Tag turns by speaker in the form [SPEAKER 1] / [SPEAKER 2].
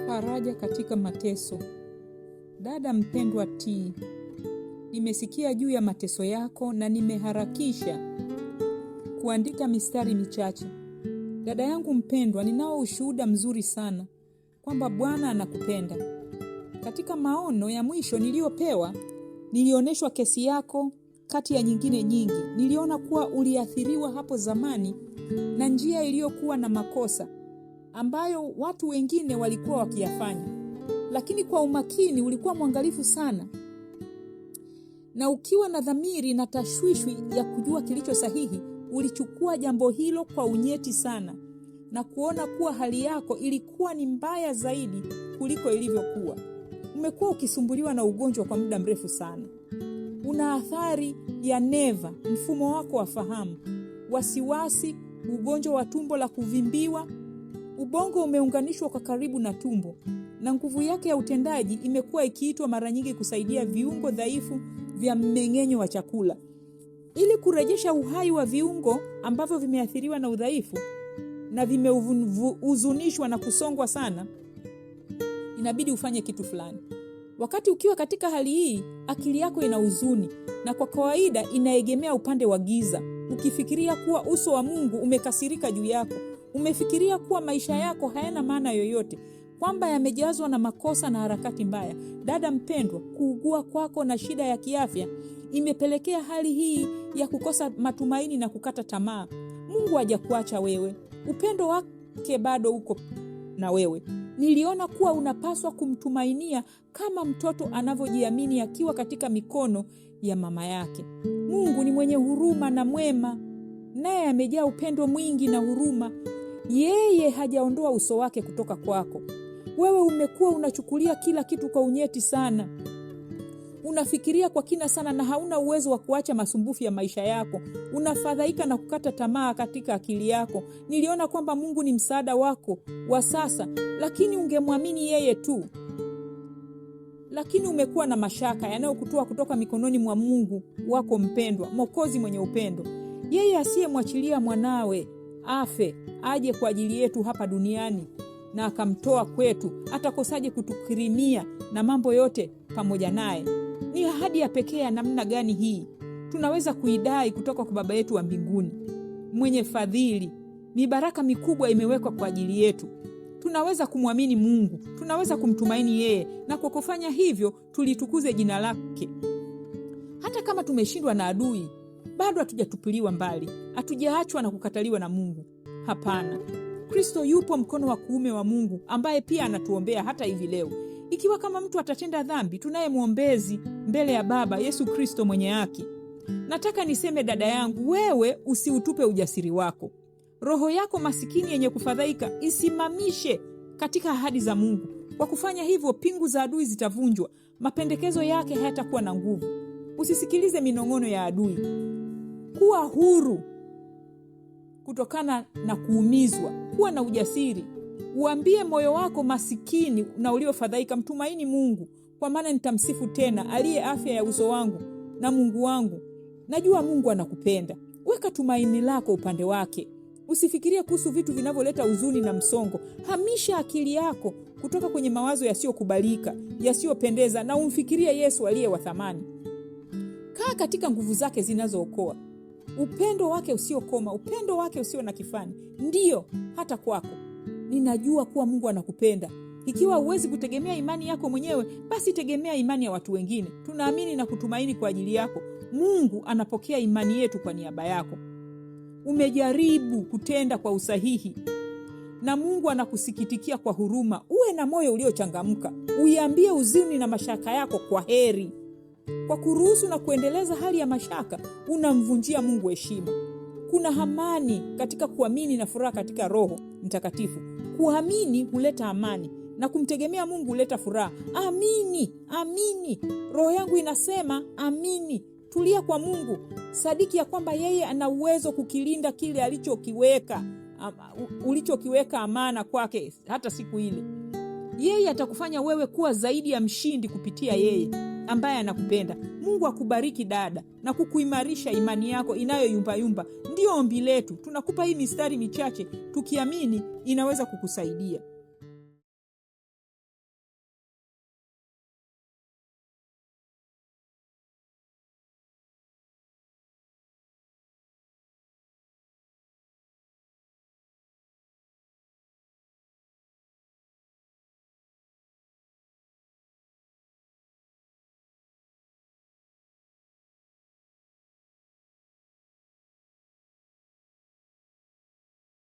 [SPEAKER 1] Faraja katika mateso. Dada mpendwa T, nimesikia juu ya mateso yako na nimeharakisha kuandika mistari michache. Dada yangu mpendwa, ninao ushuhuda mzuri sana kwamba Bwana anakupenda. Katika maono ya mwisho niliyopewa, nilioneshwa kesi yako kati ya nyingine nyingi. Niliona kuwa uliathiriwa hapo zamani na njia iliyokuwa na makosa ambayo watu wengine walikuwa wakiyafanya. Lakini kwa umakini ulikuwa mwangalifu sana. Na ukiwa na dhamiri na tashwishwi ya kujua kilicho sahihi, ulichukua jambo hilo kwa unyeti sana na kuona kuwa hali yako ilikuwa ni mbaya zaidi kuliko ilivyokuwa. Umekuwa ukisumbuliwa na ugonjwa kwa muda mrefu sana. Una athari ya neva, mfumo wako wa fahamu, wasiwasi, ugonjwa wa tumbo la kuvimbiwa. Ubongo umeunganishwa kwa karibu na tumbo na nguvu yake ya utendaji imekuwa ikiitwa mara nyingi kusaidia viungo dhaifu vya mmeng'enyo wa chakula. Ili kurejesha uhai wa viungo ambavyo vimeathiriwa na udhaifu na vimehuzunishwa na kusongwa sana, inabidi ufanye kitu fulani. Wakati ukiwa katika hali hii, akili yako ina huzuni na kwa kawaida inaegemea upande wa giza, ukifikiria kuwa uso wa Mungu umekasirika juu yako. Umefikiria kuwa maisha yako hayana maana yoyote, kwamba yamejazwa na makosa na harakati mbaya. Dada mpendwa, kuugua kwako na shida ya kiafya imepelekea hali hii ya kukosa matumaini na kukata tamaa. Mungu hajakuacha wewe. Upendo wake bado uko na wewe. Niliona kuwa unapaswa kumtumainia kama mtoto anavyojiamini akiwa katika mikono ya mama yake. Mungu ni mwenye huruma na mwema, naye amejaa upendo mwingi na huruma. Yeye hajaondoa uso wake kutoka kwako. Wewe umekuwa unachukulia kila kitu kwa unyeti sana. Unafikiria kwa kina sana na hauna uwezo wa kuacha masumbufu ya maisha yako. Unafadhaika na kukata tamaa katika akili yako. Niliona kwamba Mungu ni msaada wako wa sasa, lakini ungemwamini yeye tu. Lakini umekuwa na mashaka yanayokutoa kutoka mikononi mwa Mungu wako mpendwa, Mwokozi mwenye upendo. Yeye asiyemwachilia mwanawe afe aje kwa ajili yetu hapa duniani na akamtoa kwetu, atakosaje kutukirimia na mambo yote pamoja naye? Ni ahadi ya pekee ya namna gani hii? Tunaweza kuidai kutoka kwa Baba yetu wa mbinguni, mwenye fadhili. Mibaraka mikubwa imewekwa kwa ajili yetu. Tunaweza kumwamini Mungu, tunaweza kumtumaini yeye, na kwa kufanya hivyo tulitukuze jina lake. Hata kama tumeshindwa na adui, bado hatujatupiliwa mbali, hatujaachwa na kukataliwa na Mungu. Hapana. Kristo yupo mkono wa kuume wa Mungu ambaye pia anatuombea hata hivi leo. Ikiwa kama mtu atatenda dhambi, tunaye mwombezi mbele ya Baba, Yesu Kristo mwenye haki. Nataka niseme dada yangu, wewe usiutupe ujasiri wako. Roho yako masikini yenye kufadhaika isimamishe katika ahadi za Mungu. Kwa kufanya hivyo, pingu za adui zitavunjwa, mapendekezo yake hayatakuwa na nguvu. Usisikilize minong'ono ya adui. Kuwa huru kutokana na kuumizwa. Kuwa na ujasiri. Uambie moyo wako masikini na uliofadhaika, mtumaini Mungu, kwa maana nitamsifu tena aliye afya ya uso wangu na Mungu wangu. Najua Mungu anakupenda. Weka tumaini lako upande wake. Usifikirie kuhusu vitu vinavyoleta huzuni na msongo. Hamisha akili yako kutoka kwenye mawazo yasiyokubalika, yasiyopendeza, na umfikirie Yesu aliye wa thamani. Kaa katika nguvu zake zinazookoa. Upendo wake usiokoma, upendo wake usio na kifani. Ndiyo, hata kwako. Ninajua kuwa Mungu anakupenda. Ikiwa huwezi kutegemea imani yako mwenyewe, basi tegemea imani ya watu wengine. Tunaamini na kutumaini kwa ajili yako. Mungu anapokea imani yetu kwa niaba yako. Umejaribu kutenda kwa usahihi na Mungu anakusikitikia kwa huruma. Uwe na moyo uliochangamka. Uiambie huzuni na mashaka yako kwa heri. Kwa kuruhusu na kuendeleza hali ya mashaka, unamvunjia Mungu heshima. Kuna amani katika kuamini na furaha katika Roho Mtakatifu. Kuamini huleta amani na kumtegemea Mungu huleta furaha. Amini, amini. Roho yangu inasema amini. Tulia kwa Mungu. Sadiki ya kwamba yeye ana uwezo kukilinda kile ulichokiweka amana kwake hata siku ile. Yeye atakufanya wewe kuwa zaidi ya mshindi kupitia yeye. ambaye anakupenda. Mungu akubariki dada na kukuimarisha imani yako inayoyumbayumba. Ndio ombi letu. Tunakupa hii mistari michache tukiamini inaweza kukusaidia.